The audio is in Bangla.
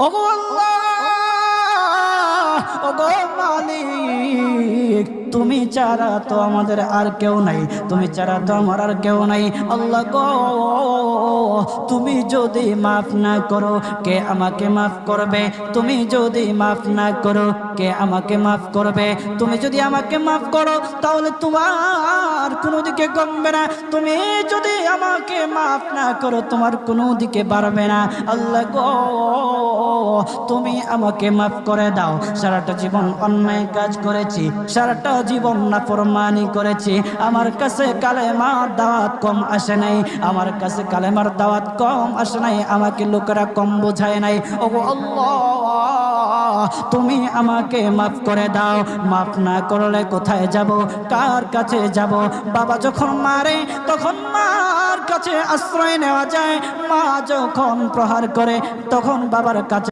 ওগো আল্লাহ, ওগো মালিক, তুমি ছাড়া তো আমাদের আর কেউ নাই, তুমি ছাড়া তো আমার আর কেউ নাই। আল্লাহ গো, তুমি যদি মাফ না করো কে আমাকে মাফ করবে? তুমি যদি মাফ না করো কে আমাকে মাফ করবে? তুমি যদি আমাকে মাফ করো তাহলে তোমার কোনো দিকে কমবে না, তুমি যদি আমাকে মাফ না করো তোমার কোনো দিকে বাড়বে না। আল্লাহ গো, তুমি আমাকে মাফ করে দাও। সারাটা জীবন অন্যায় কাজ করেছি, সারাটা জীবন নাফরমানি করেছি, আমার কাছে কালেমার দাওয়াত কম আসে নাই, আমার কাছে কালেমার দাওয়াত কম আসে নাই, আমাকে লোকেরা কম বোঝায় নাই। ওগো আল্লাহ, তুমি আমাকে মাফ করে দাও। মাফ না করলে কোথায় যাব, কার কাছে যাব? বাবা যখন মারে তখন মার কাছে আশ্রয় নেওয়া যায়, মা যখন প্রহার করে তখন বাবার কাছে